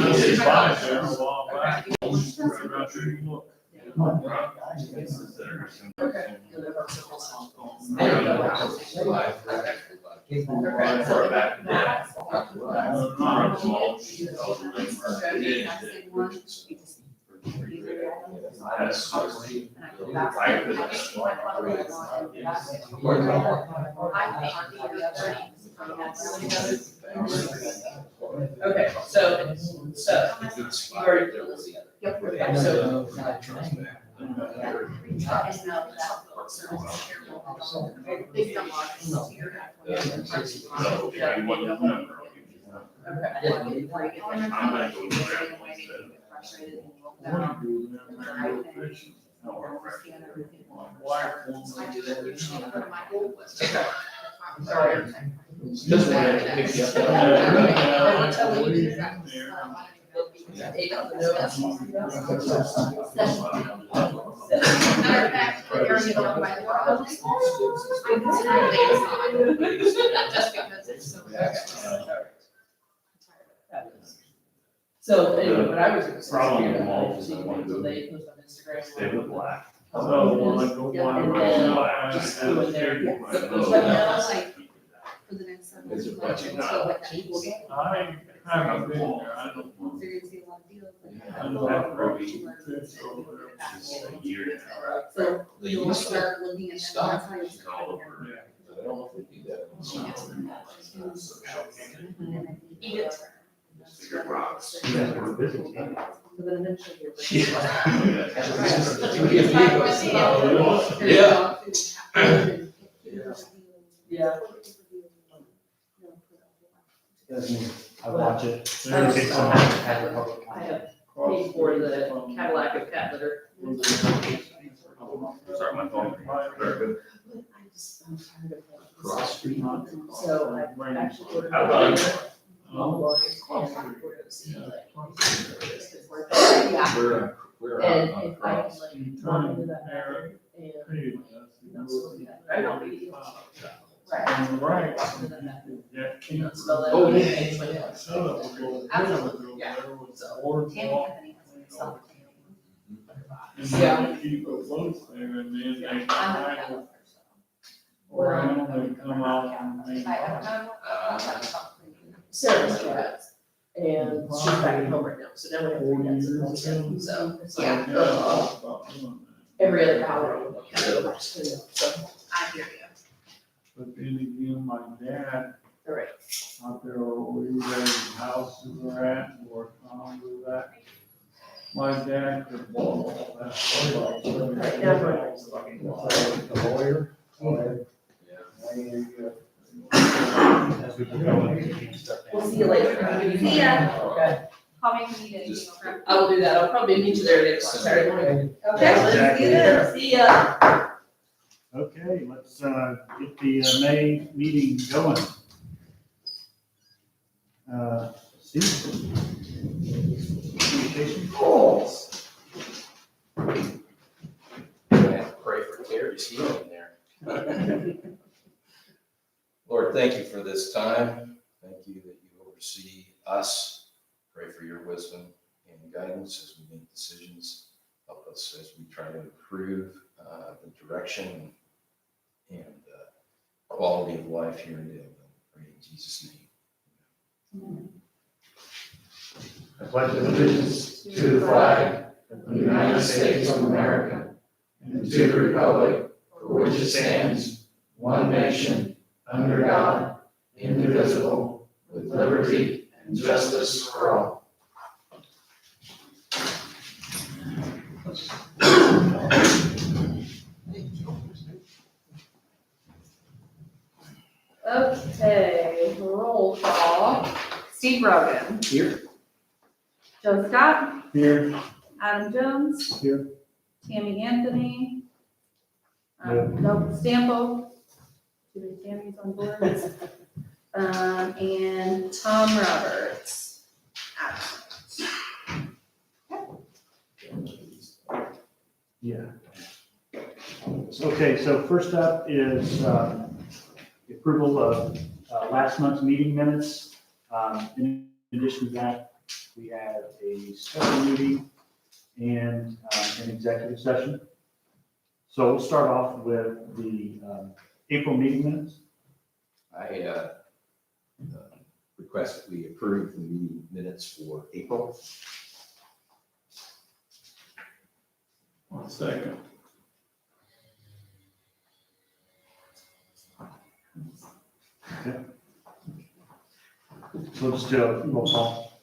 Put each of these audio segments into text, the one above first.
just bought it there a while back. Right about there, you look. Okay, so you already put this together. Yep. Okay, so Sorry. Just wanted to pick you up. So anyway, what I was gonna say. Problem is, involved so you wait till they post on Instagram. They look black. So when I go And blind, then I just have go in a there. kid. But now, like, For the next seven Is months, it budget now? I haven't been there, I don't know. You're gonna see a lot of deals. I don't have Ruby fish over there, it's just a year now. So They you'll used to start looking at that. That's how you stock start. all over. I don't know if we do that. Bigger rocks. But then eventually you're. Yeah. I watch it. There's It's some- on agriculture. I have paid for the Cadillac of cat litter. Sorry, my phone. Very good. I'm tired of Cross street. So I actually ordered. I love it. it online and we're gonna see like. We're And on if I can cross. like walk into that bathroom and. Not smoke that, I don't eat. Right. On the right. Into that bathroom. Yeah, You don't smell that. Oh, yeah. It's like, Absolutely, yeah. Tammy Company has some self. Yeah. Keep it close there and then they I'm not kind that of one, around and come out and they. so. I don't know. Sarah's cats, and she's back at home right now, so now we have 3 cats at home again, so it's like, every other hour, I'm like, kind of over, so, I hear you. But then again, my dad all right. out there where you guys' houses are at, or with that. My dad could blow all that. Right, now we're- The lawyer. As we go going. We'll see you later. See ya. Okay, Call me if you need anything. okay? I will do that, I'll probably meet you there at 8 o'clock Saturday morning. Okay, let's do this. See ya. Okay, let's get the May meeting going. Steve? Communication? I have to pray for Terry's healing there. Lord, thank you for this time. Thank you that you oversee us. Pray for your wisdom and guidance as we make decisions. Help us as we try to improve the direction and quality of life here in Dale. Pray in Jesus' name. I pledge allegiance to the flag of the United States of America and to the republic for which it stands, one nation, under God, indivisible, with liberty and justice for all. Okay, roll call. Steve Rogan. Here. Joe Scott. Here. Adam Jones. Here. Tammy Anthony. Yeah. Nope, Stample. Two big Tammys on board. And Tom Roberts. Absent. Yeah. Okay, so first up is the approval of last month's meeting minutes. In addition to that, we have a special meeting and an executive session. So we'll start off with the April meeting minutes. I request that we approve the meeting minutes for April. One second. So we'll just do a roll call.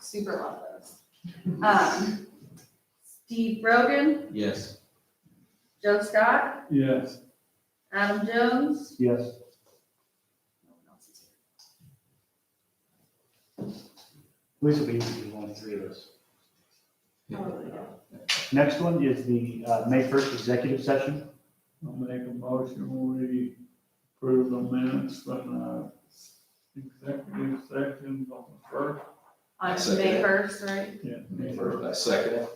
Super love those. Steve Brogan, Yes. Joe Scott, Yes, Adam Jones. Yes. No one else is At least it'll be easy to only three of us. here. Next one is the May 1st executive session. I'll make a motion, we approve the minutes from executive session on the first. On Second. May 1st, right? Yeah. May 1st, I second it.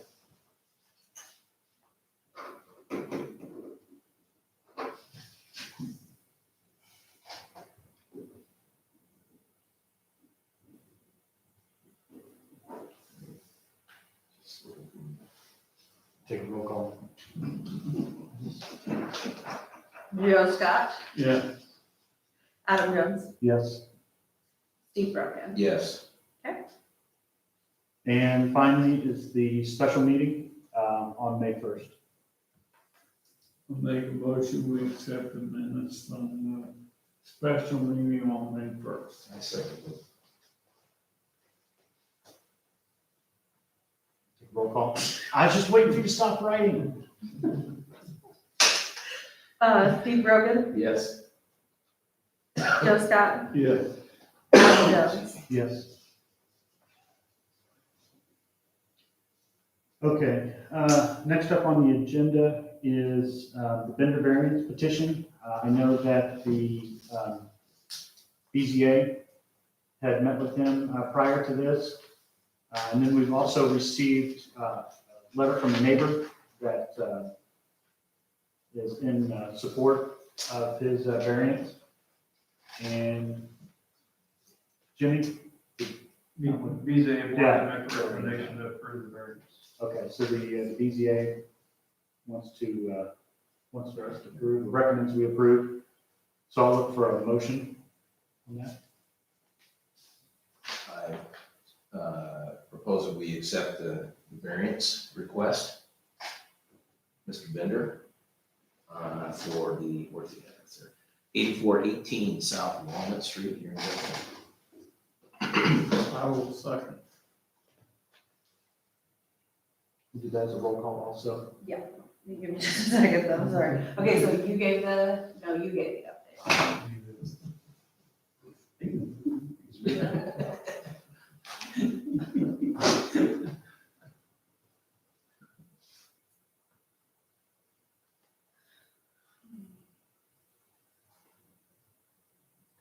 Take a roll call. Joe Scott, Yeah, Adam Jones, Yes. Steve Brogan. Yes. And finally is the special meeting on May 1st. I'll make a motion, we accept the minutes from the special meeting on May 1st. I second it. Take a roll call. I was just waiting for you to stop writing. Steve Brogan, Yes. Joe Scott, Yes, Adam Jones. Yes. Okay, next up on the agenda is the vendor variance petition. I know that the BZA had met with him prior to this. And then we've also received a letter from a neighbor that is in support of his variance. And Jimmy? BZA board Yeah. to make a recommendation to approve the variance. Okay, so the BZA wants for us to approve, recommends we approve. So I'll look for a motion on that. I propose that we accept the variance request. Mr. Bender, for the, where's the address there? 8418 South Walnut Street here in Brooklyn. I will second. We do that as a roll call also. You give me just a second though, sorry. Okay, so you gave the update.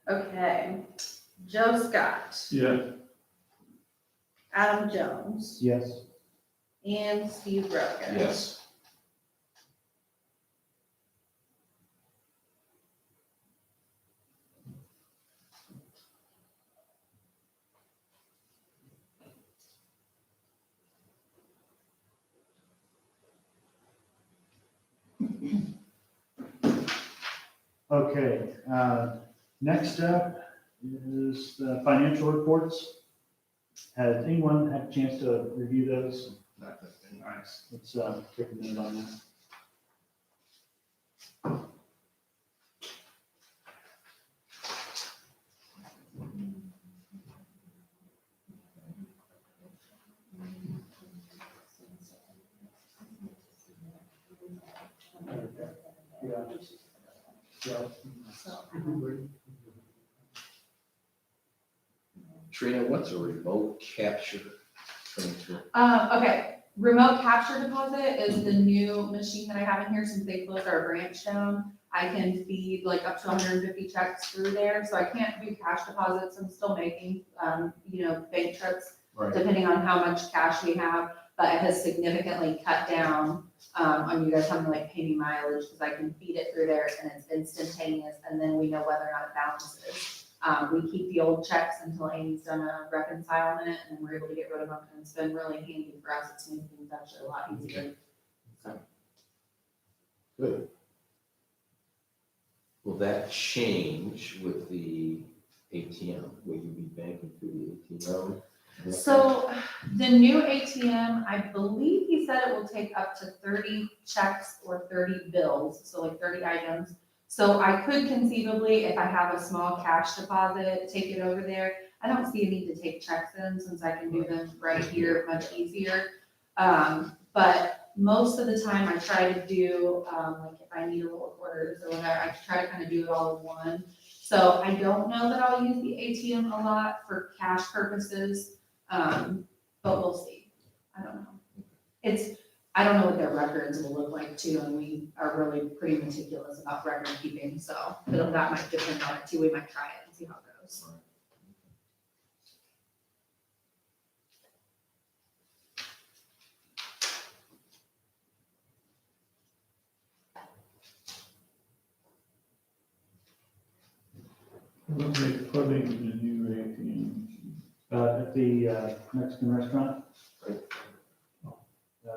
Okay, Joe Scott, Yeah, Adam Jones, Yes. and Steve Brogan. Yes. Okay, next up is the financial reports. Has anyone had a chance to review those? Nice. Let's take a minute on that. Trina, what's a remote capture transfer? Okay, remote capture deposit is the new machine that I have in here since they closed our branch down. I can feed like up to 150 checks through there, so I can't do cash deposits. I'm still making, bank trips Right. depending on how much cash we have, but it has significantly cut down on you guys having to like pay me mileage because I can feed it through there and it's instantaneous, and then we know whether or not it balances. We keep the old checks until Amy's done a reconcilement, and then we're able to get rid of them, and it's been really handy for us. It's made things actually a lot easier. Good. Will that change with the ATM? Will you be banking through the ATM? So the new ATM, I believe he said it will take up to 30 checks or 30 bills, so like 30 items. So I could conceivably, if I have a small cash deposit, take it over there. I don't see a need to take checks in since I can do them right here much easier. But most of the time I try to do, like if I need a roll of quarters or whatever, I try to kind of do it all in one. So I don't know that I'll use the ATM a lot for cash purposes, but we'll see. I don't know. I don't know what their records will look like too, and we are really pretty meticulous about record keeping, so that might depend on it too. We might try it and see how it goes. What they putting in the new ATM? At the Mexican restaurant.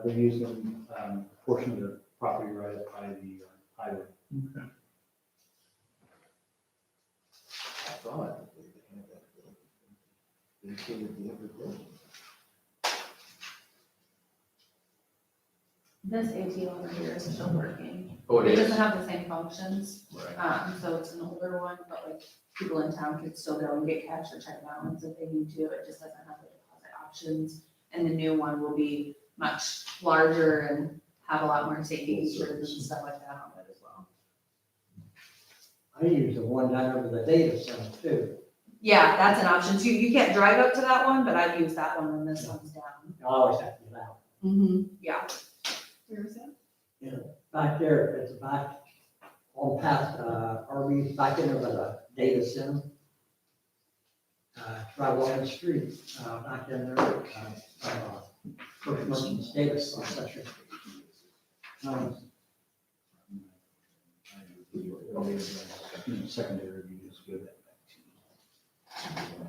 They're using a portion of the property right by the highway. Okay. I thought they had that building. They came to the other building. This ATM over here is still working. Oh, It it doesn't is? have the same functions, Right. so it's an older one, but like people in town could still go and get cash or check balance if they need to. It just doesn't have the deposit options. And the new one will be much larger and have a lot more safety features and stuff like that on it as well. I use the one down over the data center too. Yeah, that's an option too. You can't drive up to that one, but I've used that one when this one's down. I always have to get out. Yeah. Where is it? Back there, it's back on past, RV's back in over the data center. Right along the street, back in there, First Merchants Data Center. Secondary review is good.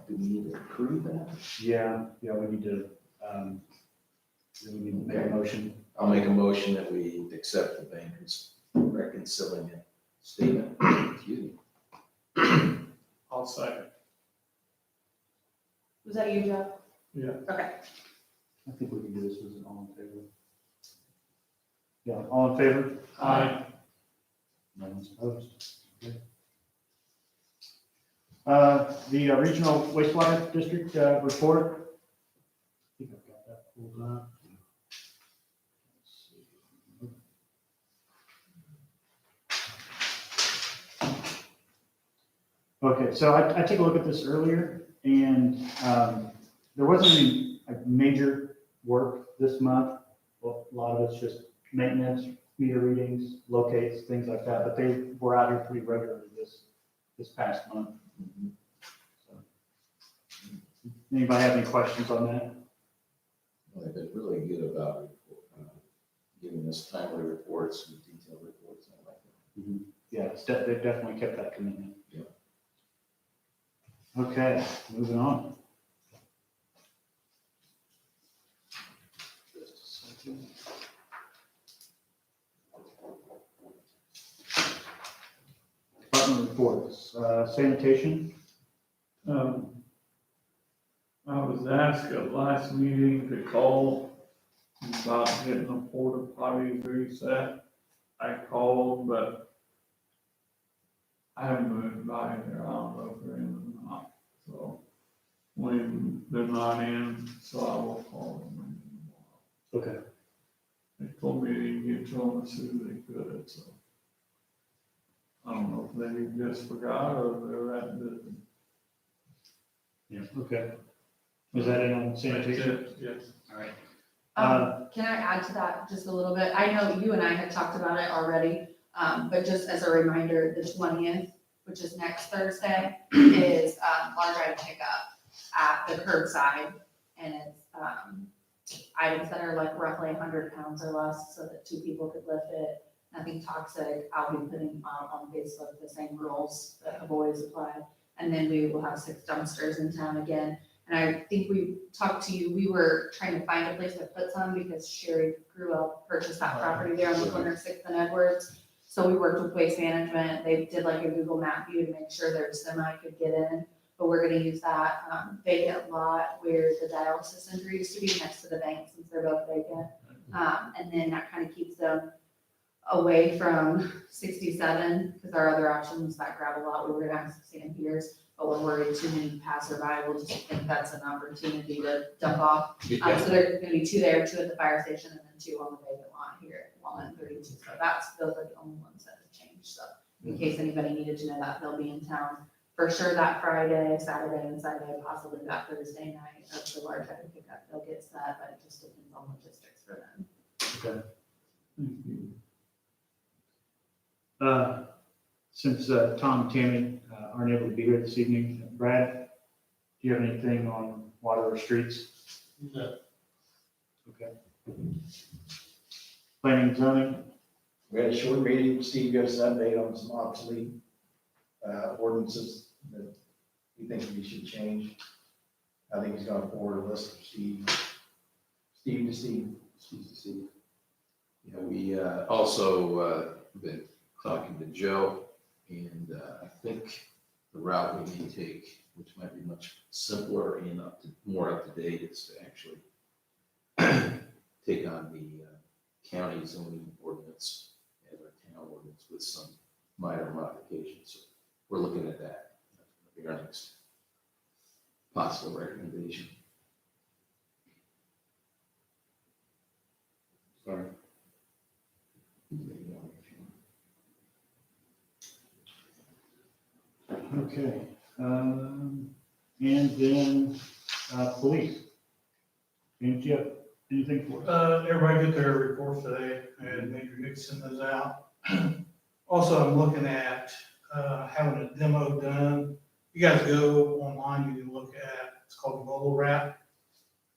Do we need to approve that? Yeah, we need to make a motion. I'll make a motion that we accept the banker's reconciling statement. Excuse me. I'll second. Was that you, Joe? Yeah. Okay. I think we can do this as an all in favor. Yeah, all in favor? Aye. No one's opposed. Okay. The regional wastewater district report. I think I've got that pulled up. Okay, so I took a look at this earlier, and there wasn't any major work this month. Well, a lot of it's just maintenance, meter readings, locates, things like that, but they were out here pretty regularly this past month. So, anybody have any questions on that? Well, they've been really good about giving us timely reports and detailed reports. I like that. Yeah, they've definitely kept that commitment. Yeah. Okay, moving on. Just a second. Department reports, sanitation. I was asked at last meeting to call about getting a porta potty reset. I called, but I haven't moved by there. I don't know if they're in or not. So when they're not in, so I will call them. Okay. They told me to get to them as soon as they could, so. I don't know if they just forgot or they're that busy. Yeah, okay. Was that in on sanitation? Yes. All right. Can I add to that just a little bit? I know you and I had talked about it already, but just as a reminder, the 20th, which is next Thursday, is large item pickup at the curbside. And it's items that are like roughly 100 pounds or less so that 2 people could lift it. Nothing toxic. I'll be putting on Facebook the same rules that have always applied. And then we will have 6 dumpsters in town again. And I think we talked to you, we were trying to find a place to put some because Sherry grew up, purchased that property there on the corner of 6th and Edwards. So we worked with Waste Management. They did like a Google Map view to make sure their semi could get in. But we're gonna use that vacant lot where the dialysis center used to be next to the bank since they're both vacant. And then that kind of keeps them away from 67, because our other option was that gravel lot, we were gonna have some sand piers, but we're worried too many passerby will just think that's an opportunity to dump off. So there's gonna be 2 there, 2 at the fire station, and then 2 on the vacant lot here at Walnut 32. So those are the only ones that have changed. So in case anybody needed to know that, they'll be in town for sure that Friday, Saturday, and Sunday, possibly that Thursday night of the large item pickup. They'll get set, but it just depends on logistics for them. Okay. Thank you. Since Tom and Tammy aren't able to be here this evening, Brad, do you have anything on water or streets? No. Okay. Planning and zoning? We had a short meeting, Steve gave us an update on some obsolete ordinances that he thinks we should change. I think he's gonna forward a list for Steve. Steve to Steve. Yeah, we also been talking to Joe, and I think the route we may take, which might be much simpler and more up to date, is to actually take on the county zoning ordinance as our town ordinance with some minor modifications. So we're looking at that. That's going to be our next possible recommendation. Sorry. Okay. And then police. Did you have anything for us? Everybody get their reports today, and Major Nick sent those out. Also, I'm looking at, having a demo done. You guys go online, you can look at, it's called Mobile Wrap.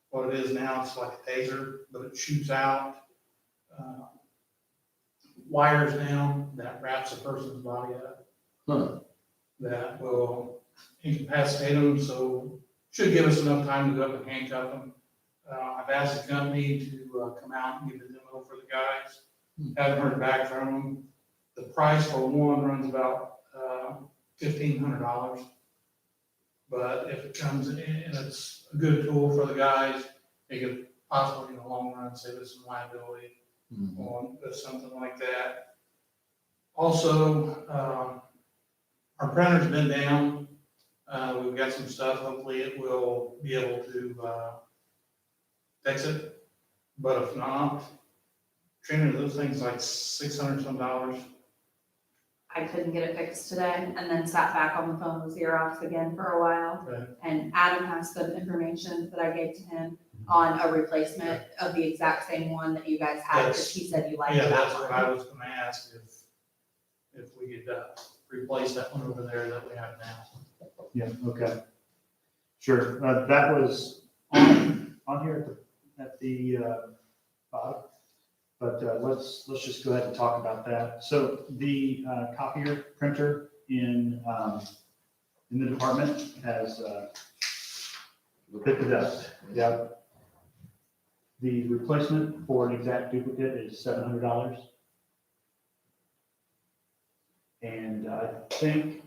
What it is now, it's like a taser, but it shoots out, wires down that wraps a person's body up. Huh. That will incapacitate them, so should give us enough time to go up and handcuff them. I've asked the company to come out and give a demo for the guys. Haven't heard back from them. The price for one runs about $1,500. But if it comes in and it's a good tool for the guys, it could possibly in the long run save us some liability on something like that. Also, our printer's been down. We've got some stuff. Hopefully it will be able to fix it. But if not, Trina, those things like $600 some. I couldn't get it fixed today, and then sat back on the phone with Xerox again for a while. Okay. And Adam has the information that I gave to him on a replacement of the exact same one that you guys had, because he said you liked Yeah, that that's what one. I was gonna ask, if we could replace that one over there that we have now. Yeah, okay. Sure. That was on here at the bottom. But let's just go ahead and talk about that. So the copier printer in the department has bit the dust. Yeah. The replacement for an exact duplicate is $700. And I think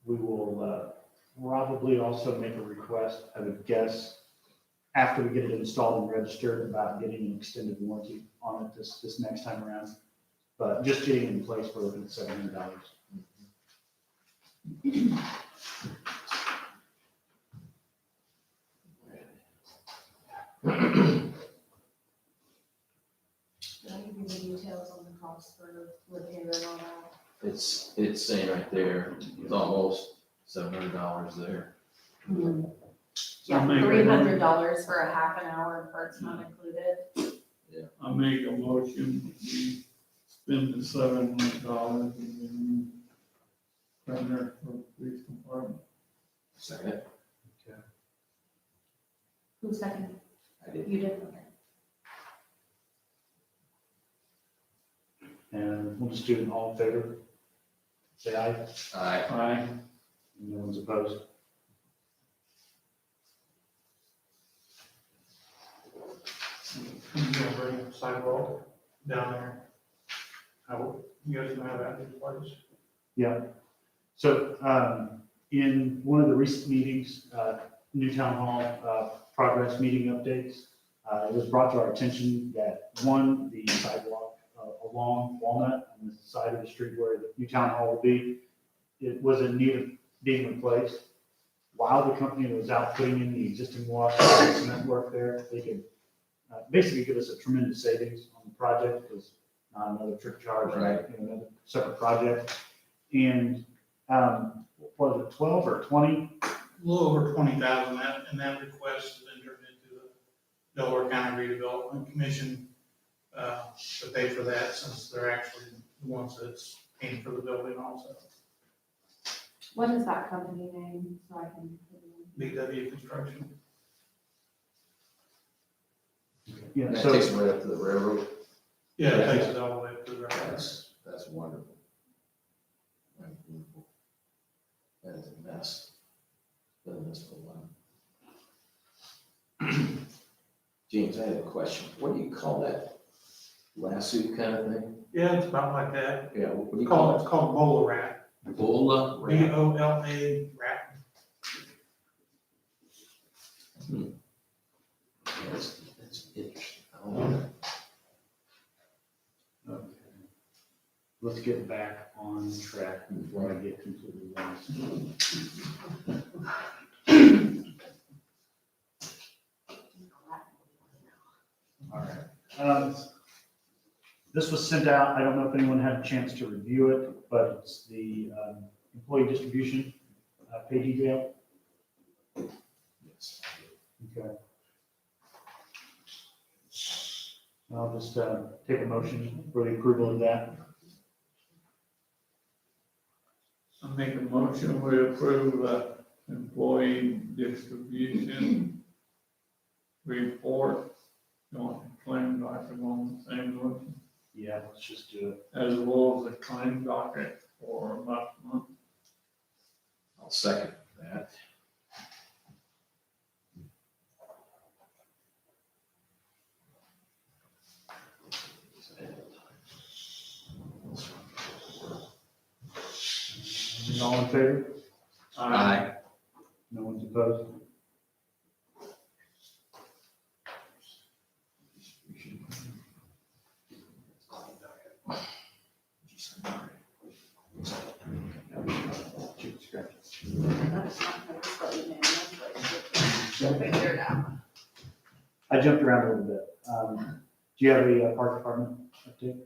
we will probably also make a request, I would guess, after we get it installed and registered, about getting an extended warranty on it this next time around. But just getting it in place, we're looking at $700. Did I give you the details on the cost for repair and all that? It's saying right there, it's almost $700 there. Yeah, I'll make a $300 for a half an hour, and parts not included. I make a motion, we spend the $700 in printer for the police department. Second. Who seconded? I did. You did, okay. And we'll just do it all in favor. Say aye. Aye. Aye. No one's opposed? You gonna bring a sidewalk down there? How, you guys know how that takes place? Yeah. So, in one of the recent meetings, New Town Hall, progress meeting updates, it was brought to our attention that one, the sidewalk along Walnut on the side of the street where the New Town Hall will be, it was in need of being replaced. While the company was out putting in the existing wash and cement work there, they could basically give us a tremendous savings on the project, because not another trip charge, Right. another separate project. And, what was it, 12 or 20? A little over 20,000, and that request has been turned into the Delaware County Redevelopment Commission to pay for that, since they're actually the ones that's paying for the building also. What is that company name, so I can? BW Construction. Yeah, And that so, takes it right up to the railroad. Yeah, it takes it all the way up to the right. That's wonderful. That's beautiful. That is a mess. Been a mess for a while. James, I have a question. What do you call that? Lasso kind of thing? Yeah, it's about like that. Yeah, what do It's you call called, it's called Bola Wrap. it? Bola wrap. BOLA wrap. That's interesting. I don't know. okay. Let's get back on track before I get completely lost. All right. This was sent out. I don't know if anyone had a chance to review it, but it's the employee distribution pay detail. Yes. Okay. I'll just take a motion for the approval of that. I make a motion, we approve employee distribution report. You want to claim document on the same motion, Yeah, let's just do it. as well as a claim docket for last month. I'll second that. All in favor? Aye. No one's opposed? She'll figure it out. I jumped around a little bit. Do you have a park department update?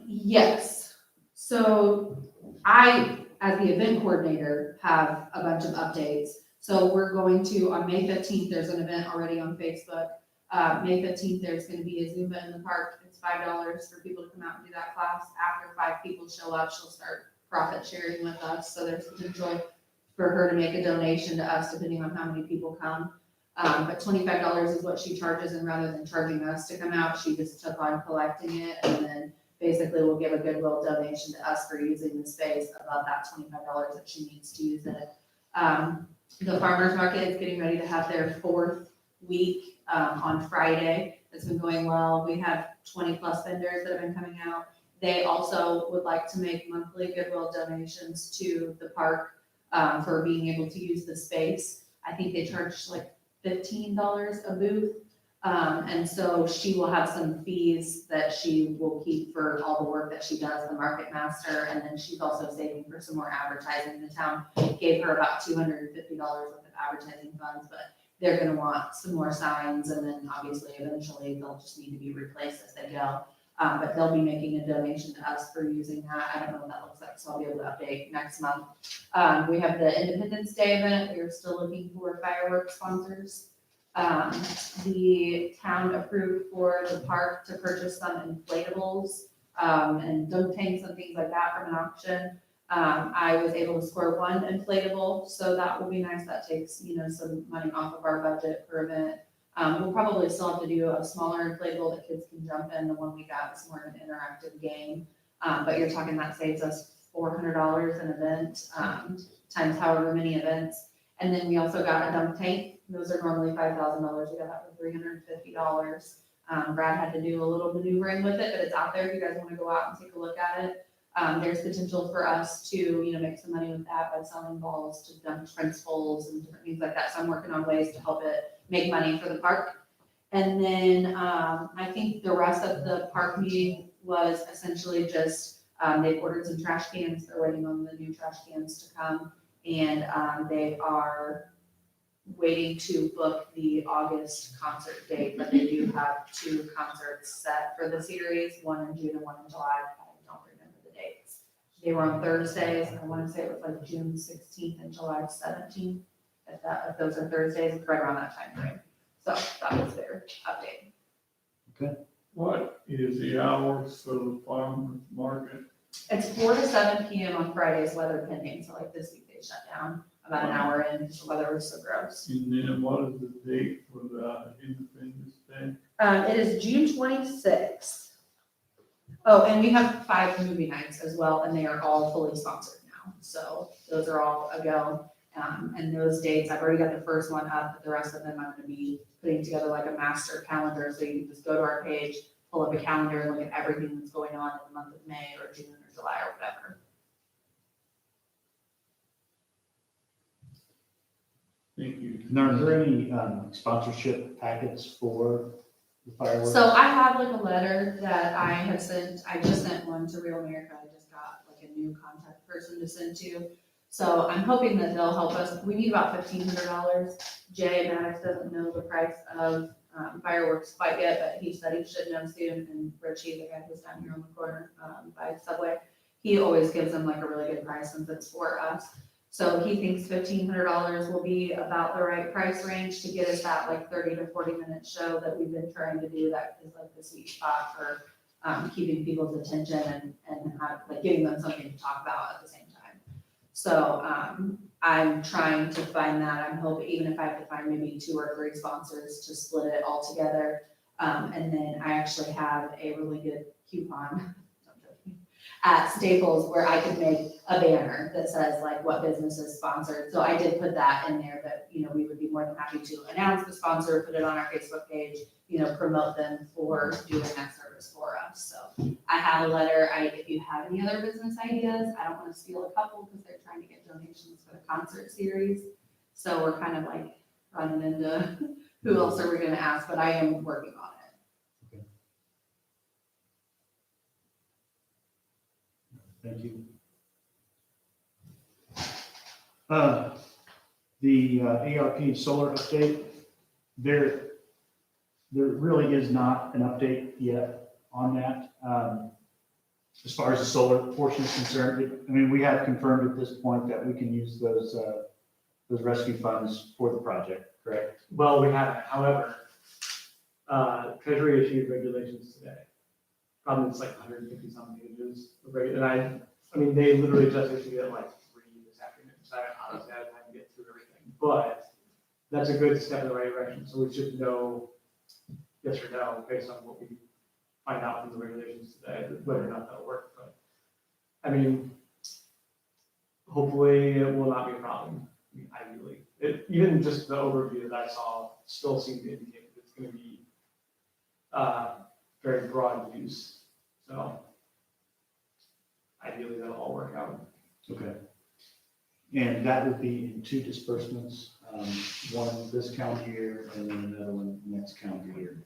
Yes. So I, as the event coordinator, have a bunch of updates. So we're going to, on May 15th, there's an event already on Facebook. May 15th, there's gonna be a Zumba in the park. It's $5 for people to come out and do that class. After 5 people show up, she'll start profit sharing with us. So there's potential for her to make a donation to us depending on how many people come. But $25 is what she charges, and rather than charging us to come out, she just took on collecting it, and then basically will give a goodwill donation to us for using the space above that $25 that she needs to use it. The farmer's market is getting ready to have their 4th week on Friday. It's been going well. We have 20+ vendors that have been coming out. They also would like to make monthly goodwill donations to the park for being able to use the space. I think they charge like $15 a booth. And so she will have some fees that she will keep for all the work that she does, the market master, and then she's also saving for some more advertising. The town gave her about $250 worth of advertising funds, but they're gonna want some more signs, and then obviously eventually they'll just need to be replaced as they go. But they'll be making a donation to us for using that. I don't know what that looks like, so I'll be able to update next month. We have the Independence Day event. We're still looking for fireworks sponsors. The town approved for the park to purchase some inflatables, and dunk tanks and things like that from an auction. I was able to score 1 inflatable, so that will be nice. That takes, some money off of our budget per event. We'll probably still have to do a smaller inflatable that kids can jump in. The one we got is more of an interactive game. But you're talking that saves us $400 an event, times however many events. And then we also got a dump tank. Those are normally $5,000. We got that for $350. Brad had to do a little maneuvering with it, but it's out there if you guys want to go out and take a look at it. There's potential for us to, make some money with that by selling balls to dump principals and different things like that. So I'm working on ways to help it make money for the park. And then I think the rest of the park meeting was essentially just, they've ordered some trash cans. They're waiting on the new trash cans to come. And they are waiting to book the August concert date, but they do have 2 concerts set for the series, one in June and one in July. I don't remember the dates. They were on Thursdays. I want to say it was like June 16th and July 17th. If those are Thursdays, it's right around that time frame. So that was their update. What is the hours for the farmer's market? It's 4 to 7 p.m. on Fridays, weather pending. So like this week they shut down about an hour in because the weather was so gross. And then what is the date for the Independence Day? It is June 26th. Oh, and we have 5 movie nights as well, and they are all fully sponsored now. So those are all a go. And those dates, I've already got the first one up, but the rest of them I'm going to be putting together like a master calendar. So you can just go to our page, pull up a calendar, and look at everything that's going on in the month of May or June or July or whatever. Thank you. And are there any sponsorship packets for the fireworks? So I have like a letter that I have sent. I just sent one to Real America. I just got like a new contact person to send to. So I'm hoping that they'll help us. We need about $1,500. Jay Maddox doesn't know the price of fireworks quite yet, but he said he should know soon. And Richie, the guy who's down here on the corner by Subway, he always gives them like a really good price since it's for us. So he thinks $1,500 will be about the right price range to get us that like 30 to 40 minute show that we've been trying to do. That is like the sweet spot for keeping people's attention and like giving them something to talk about at the same time. So I'm trying to find that. I'm hoping even if I have to find maybe 2 or 3 sponsors to split it all together. And then I actually have a really good coupon at Staples where I could make a banner that says like what business is sponsored. So I did put that in there that, we would be more than happy to announce the sponsor, put it on our Facebook page, promote them for doing that service for us. So I have a letter. If you have any other business ideas, I don't want to steal a couple because they're trying to get donations for the concert series. So we're kind of like running into who else are we going to ask, but I am working on it. Thank you. The ARP Solar update, there really is not an update yet on that. As far as the solar portion is concerned, we have confirmed at this point that we can use those rescue funds for the project, correct? Well, we haven't. However, Treasury issued regulations today. Probably it's like 150 something pages of regulation. And they literally just issued it like 3 this afternoon. So I honestly had time to get through everything. But that's a good step in the right direction. So we should know yes or no based on what we find out from the regulations today, whether or not that'll work. But hopefully it will not be a problem. Ideally, even just the overview that I saw still seemed to indicate that it's going to be very broad use. So ideally that'll all work out. Okay. And that would be in 2 disbursements, one this calendar year and then another one next calendar year.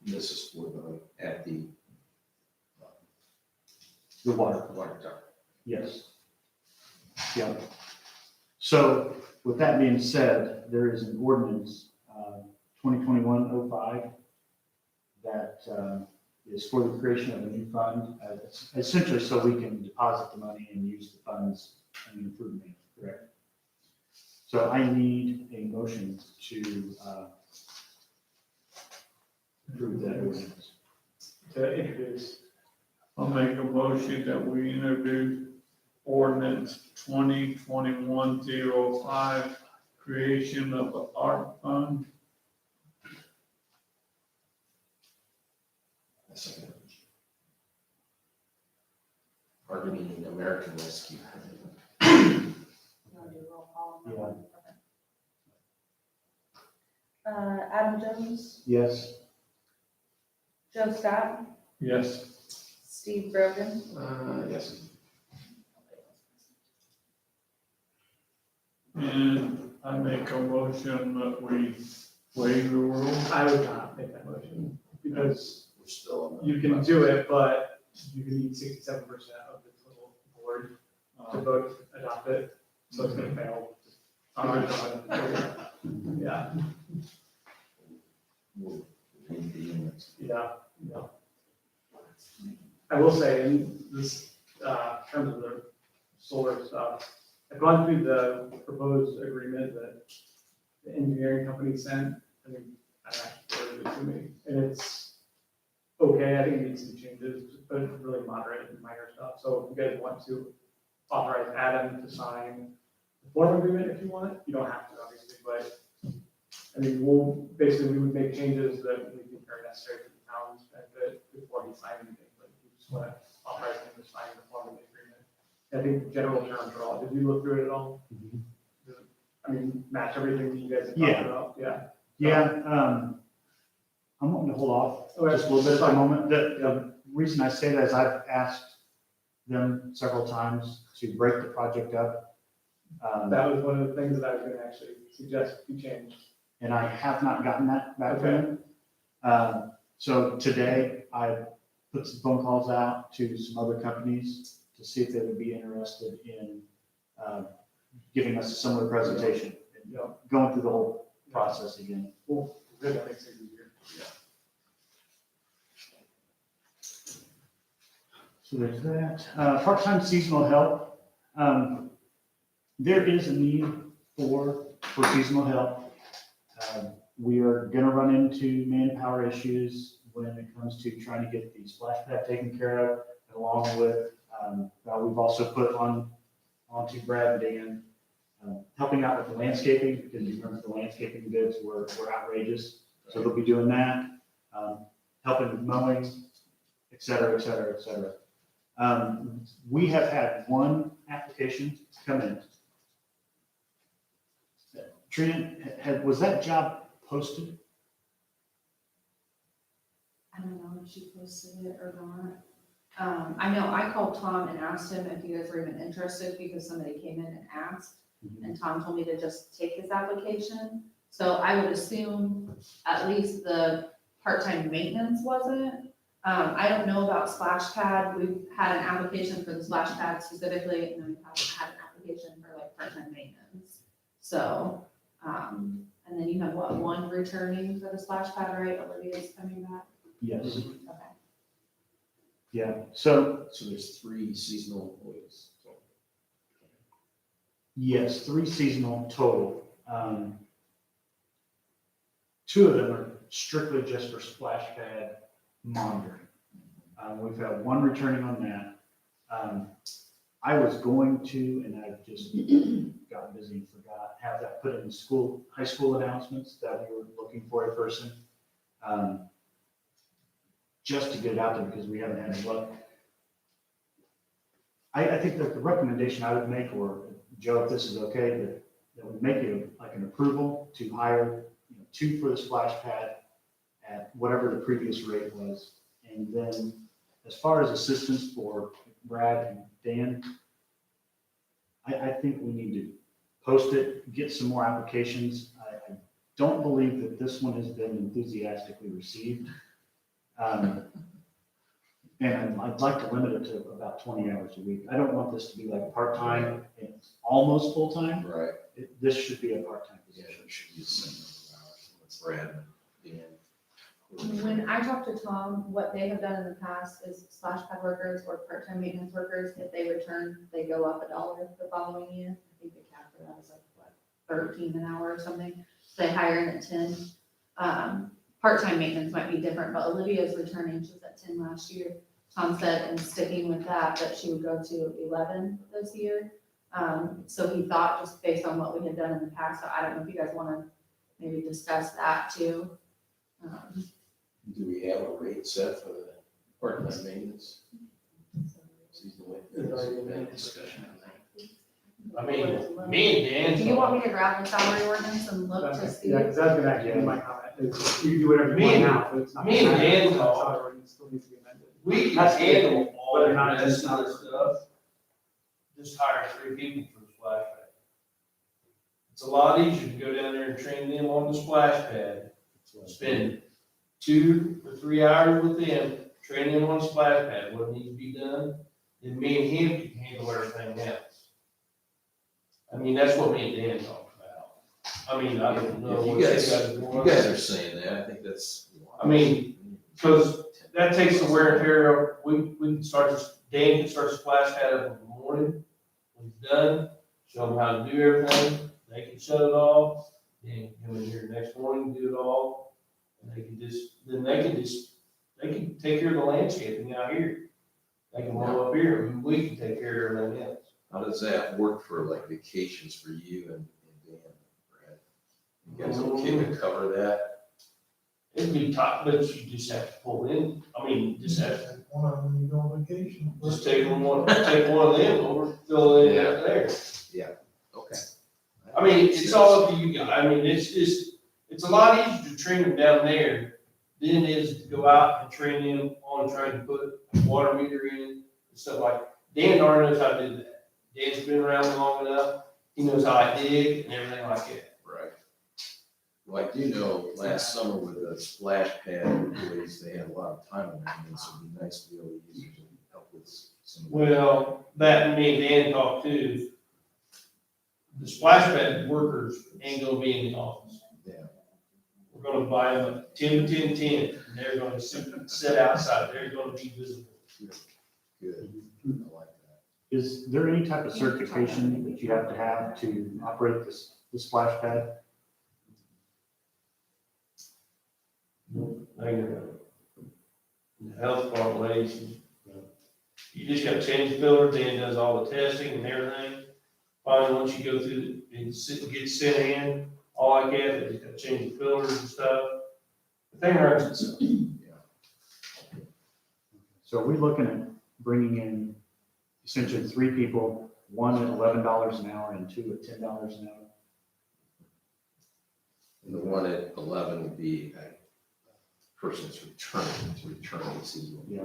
This is for at the water. tower. Yes. Yeah. So with that being said, there is an ordinance, 2021-05, that is for the creation of a new fund, essentially so we can deposit the money and use the funds in an improved manner, correct? So I need a motion to approve that ordinance. To introduce. I'll make a motion that we introduce ordinance 2021-05, creation of the ARP fund. Pardon me, American Rescue. You wanna do a roll call on that one? Okay. Adam Jones, Yes. Joe Scott, Yes. Steve Brogan, Yes. And I make a motion that we waive the rule. I would not make that motion, because We're still on the. you can do it, but you can need 67% of the total board to vote to adopt it, so it's gonna fail. Yeah, yeah. I will say, in this, terms of the solar stuff, I've gone through the proposed agreement that the engineering company sent. I think I actually forwarded it to me, and it's okay. I think it needs some changes, but it's really moderate and minor stuff. So if you guys want to authorize Adam to sign the form agreement if you want, you don't have to, obviously, but I mean, we would make changes that we think are necessary for the town's benefit before he signs anything, but we just want to authorize him to sign the form of the agreement. I think the general terms are all, did you look through it at all? Does it, I mean, match everything that you guys have talked about? Yeah. Yeah, I'm wanting to hold off Okay. just a little bit for a moment. The reason I say that is I've asked them several times to break the project up. That was one of the things that I was gonna actually suggest you change. And I have not gotten that back from them. So today I put some phone calls out to some other companies to see if they would be interested in giving us a similar presentation, and, going through the whole process again. Well, good, that makes it easier. So there's that. Part-time seasonal help. There is a need for seasonal help. We are gonna run into manpower issues when it comes to trying to get the splash pad taken care of, along with, we've also put onto Brad and Dan, helping out with the landscaping, because you remember the landscaping bids were outrageous. So they'll be doing that, helping with mowing, et cetera, et cetera, et cetera. We have had one application come in. Trina, was that job posted? I don't know if she posted it or not. I know I called Tom and asked him if you guys were even interested because somebody came in and asked. And Tom told me to just take his application. So I would assume at least the part-time maintenance wasn't. I don't know about splash pad. We've had an application for the splash pad specifically, and then we haven't had an application for like part-time maintenance. So, and then you have what, one returning for the splash pad, right? Olivia's coming back? Yes. Okay. Yeah, so, there's 3 seasonal employees. yes, 3 seasonal total. 2 of them are strictly just for splash pad monitoring. We've had 1 returning on that. I was going to, and I've just got busy and forgot, have that put in the high school announcements that we were looking for a person. Just to get it out there because we haven't had any luck. I think that the recommendation I would make, or Joe, if this is okay, that would make it like an approval to hire 2 for the splash pad at whatever the previous rate was. And then as far as assistance for Brad and Dan, I think we need to post it, get some more applications. I don't believe that this one has been enthusiastically received. And I'd like to limit it to about 20 hours a week. I don't want this to be like part-time and almost full-time. Right. This should be a part-time Yeah, position. it should be the same number of hours. Let's Brad, Dan. When I talked to Tom, what they have done in the past is splash pad workers or part-time maintenance workers, if they return, they go up $1 the following year. I think the cap for that is like, what, 13 an hour or something. So they hire in at 10. Part-time maintenance might be different, but Olivia's returning, she was at 10 last year. Tom said, and sticking with that she would go to 11 this year. So he thought, just based on what we had done in the past, so I don't know if you guys want to maybe discuss that too. Do we have a rate set for the part-time maintenance? Seasonal It's already been- any discussion on that? I mean, me and Do Dan you want talked. me to grab the salary ordinance and look to see? Yeah, because that's gonna actually be my comment, is you can do whatever you Me want and- now, but it's not. me and gonna Dan happen. talked. That's how it already still needs to be amended. We can That's handle all whether the or not rest it's of the stuff. Just hire 3 people for the splash pad. It's a lot easier to go down there and train them on the splash pad. Spend 2 or 3 hours with them, train them on the splash pad, what needs to be done. Then me and him can handle everything else. I mean, that's what me and Dan talked about. I mean, I don't know If you what you guys, guys if want. you guys are saying that, I think that's. I mean, 'cause that takes the wear and tear of, we can start this, Dan can start the splash pad up in the morning. When he's done, show them how to do everything, they can shut it off, then come in here next morning, do it all. And they can take care of the landscaping out here. They can mow up here, and we can take care of everything else. How does that work for like vacations for you and Dan, Brad? You guys okay to cover that? It'd be top, but you just have to pull in, I mean, just have to, One of them, you go on vacation. just take one of them over, fill it in out there. Okay. I mean, it's all up to you guys. I mean, it's a lot easier to train them down there than it is to go out and train them on trying to put a water meter in and stuff like. Dan already knows how to do that. Dan's been around long enough. He knows how I dig and everything like that. Right. Well, I do know last summer with the splash pad employees, they had a lot of time on their hands, so it'd be nice to be able to use it to help with some. Well, that and me and Dan talked too. The splash pad workers ain't gonna be in the office. Yeah. We're gonna buy them a 10-10-10, and they're gonna sit outside. They're gonna be visible. Good. I like that. Is there any type of certification that you have to operate the splash pad? The health department ladies, you just gotta change the filter, Dan does all the testing and everything. Finally, once you go through and get sent in, all I get is you gotta change the filters and stuff. The thing runs itself. So are we looking at bringing in essentially 3 people, one at $11 an hour and 2 at $10 an hour? And the one at 11 would be a person that's returning seasonal. Yeah.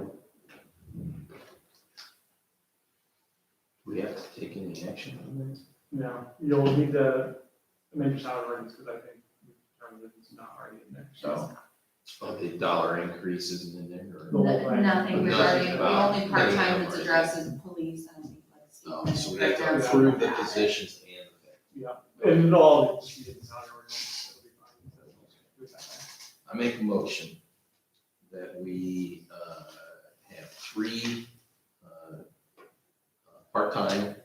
Do we have to take any action on this? No, you'll need to amend your salary ordinance, because I think we determined that it's not already in there, so. But the dollar increase isn't in there, or? Nothing regarding, the about- only part-time nothing that's about- addressed is police and I think like Oh, Steve. so we have to approve the positions and the. Yeah, and it'll all just be in the salary ordinance, it'll be fine. So, I make a motion that we have 3 part-time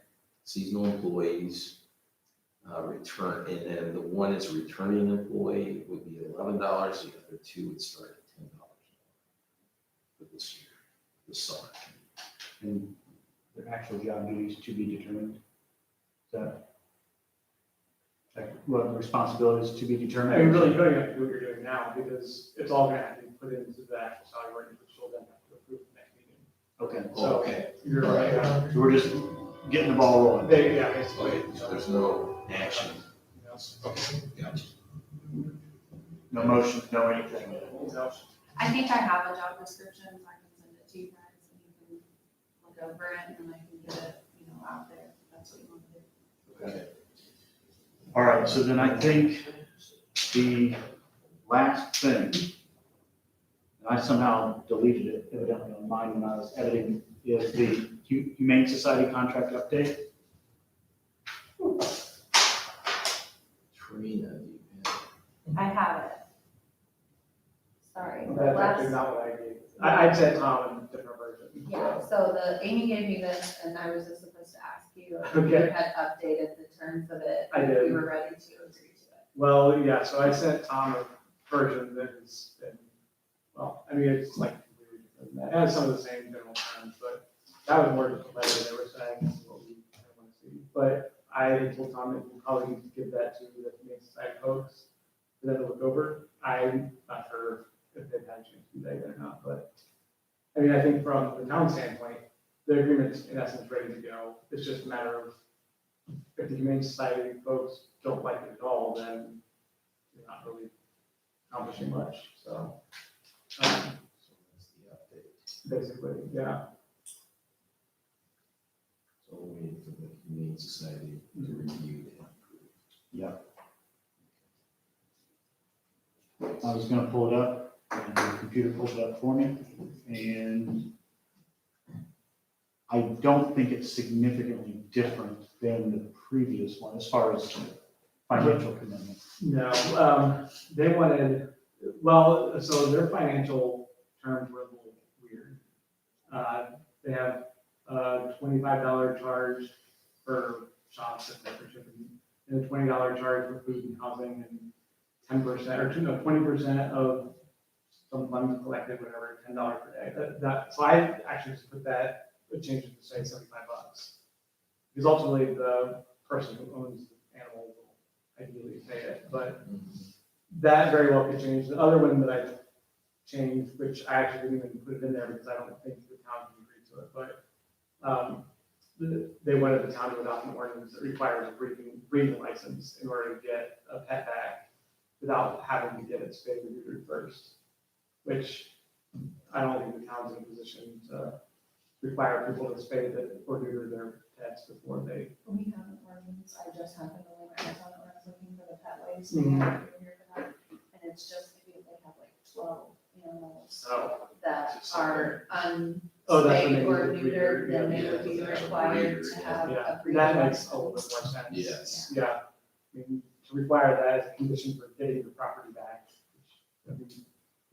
seasonal employees return, and then the one is a returning employee would be $11, the other 2 would start at $10 for this year, this summer. And their actual job duties to be determined? Is that, like, what responsibilities to be I mean, determined? really, you don't even have to do what you're doing now, because it's all gonna have to be put into the actual salary ordinance, which you'll then have to approve the next meeting. Okay, So, Okay. You're right. so we're just getting the ball rolling. Yeah, basically. Okay, so there's no action. You know, Okay, gotcha. No motion, no anything. so, I think I have a job description, so I can send it to you guys and you can look over it and I can get it, out there, if that's what you want to do. Okay. All right, so then I think the last thing, and I somehow deleted it evidently on mine when I was editing, is the Humane Society contract update. Trina, you have. I have it. Sorry. That's actually not what I gave. I'd said Tom in a different version. Yeah, so Amy gave me this and I was just supposed to ask you if you Okay. had updated the terms of it. I if did. You were ready to agree to it. Well, yeah, so I sent Tom a version that has been, well, I mean, it's like, it has some of the same general terms, but that was more just a letter they were saying, this is what we kind of want to see. But I told Tom that we probably need to give that to the Humane Society folks for them to look over. I'm not sure if they've had a chance to do that yet or not, but, I mean, I think from the town standpoint, the agreement's in essence ready to go. It's just a matter of, if the Humane Society folks don't like it at all, then you're not really accomplishing much, so. So that's the update. Basically, yeah. So we're waiting for the Humane Society to review and approve. I was gonna pull it up, and the computer pulled it up for me, and I don't think it's significantly different than the previous one as far as financial commitment. No, they wanted, well, so their financial terms were a little weird. They have a $25 charge for shops and membership, and a $20 charge for food and housing, and 10% or 20% of some funds collected, whatever, $10 per day. So I actually just put that, changed it to say $75. Because ultimately the person who owns the animal will ideally pay it, but that very well could change. The other one that I changed, which I actually didn't even put it in there because I don't think the town can agree to it, but they wanted the town to adopt an ordinance that requires a breeding license in order to get a pet back without having to get it spayed and neutered first, which I don't think the town's in a position to require people to spay or neuter their pets before they. We have an ordinance, I just happened to look at it when I was looking for the pet waste. Mhm. And it's just, if they have like 12 animals Oh. that are Oh, that's when unspayed they or need to neutered, then yeah, they would be yeah, required breeder, to have Yeah, a breeder that makes a little license. bit more sense. Yes. Yeah, I mean, to require that as a condition for getting the property back, which, I mean,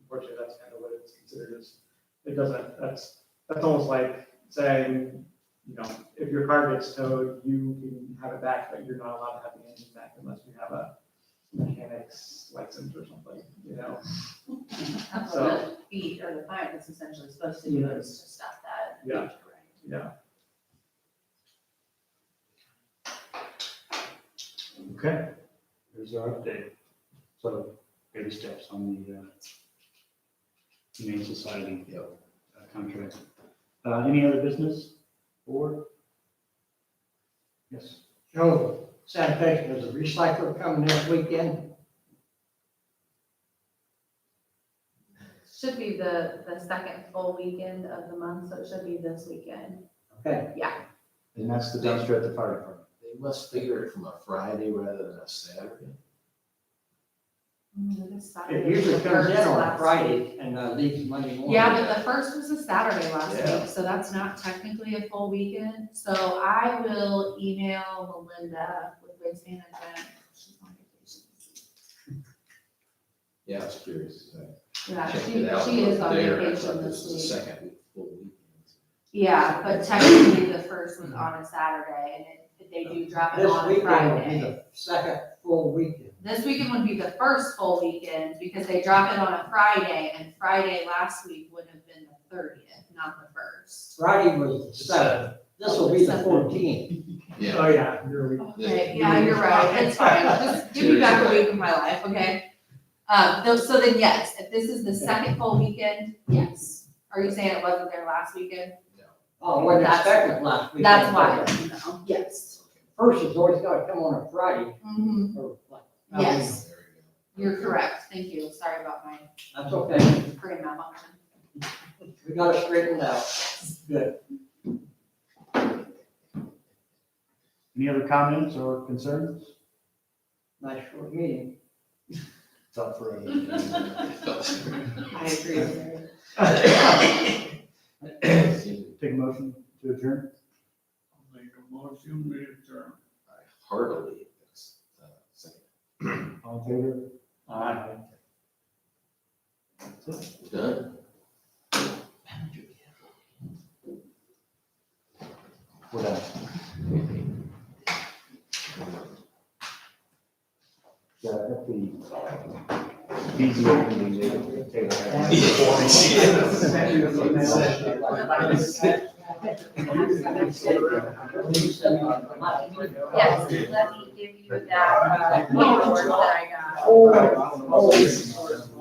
unfortunately, that's kind of what it's considered as. It doesn't, that's almost like saying, if your car gets towed, you can have it back, but you're not allowed to have the engine back unless you have a mechanic's license or something, That's So- what the fee or the fine is essentially supposed to do, is to stop that. Yeah. Right. Yeah. Okay, there's our update. So, baby steps on the Humane Society contract. Any other business? Board? Yes. Joe, sanitation, is a recycler coming this weekend? Should be the second full weekend of the month, so it should be this weekend. Okay. And that's the dumpster at the fire department. They must figure it from a Friday rather than a Saturday. It usually comes in on a Friday and leaves Monday morning. Yeah, but the first was a Saturday last Yeah. week, so that's not technically a full weekend. So I will email Melinda with Waste Management. She's on vacation. Yeah, I was curious. Yeah, Checked it out she is on there. I vacation thought this was the week. second full weekend. Yeah, but technically the first was on a Saturday and they do drop it This on a weekend will be Friday. the second full weekend. This weekend would be the first full weekend because they drop it on a Friday and Friday last week would have been the 30th, not the first. Friday was the seventh. This will be the 14th. Yeah. Oh, yeah, you're a week. Okay, yeah, you're right, it's fine, just give me back a week of my life, okay? So then, yes, if this is the second full weekend, yes. Are you saying it wasn't there last weekend? Oh, I wasn't That's- expecting it last weekend. That's why, no, yes. First is always gotta come on a Friday Mhm. or like. Yes, There we go. you're correct, thank you, sorry about my That's okay. brain malfunction. We got it straightened out. Good. Any other comments or concerns? Nice short meeting. It's up for a. I agree. Take a motion to adjourn. I'll make a motion, we adjourn. Heartily, second. All in favor? Aye. Done. We're done. Yeah, at the BZA meeting, they take Yes, let me give you that, paperwork that I got. Oh,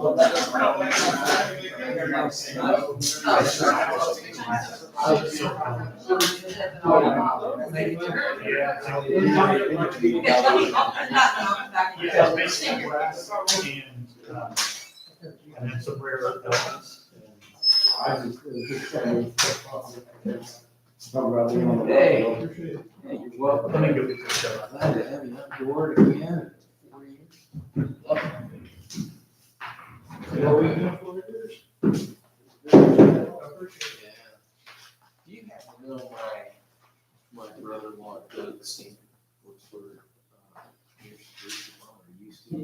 Yeah, basically grass and then some rare elements. Hey. Hey, you're welcome. Let me go get this stuff. Glad to have you on board again. 4 years. What were you doing for years? Yeah. Do you happen to know my brother-in-law Doug Steen works for, here's, or used to?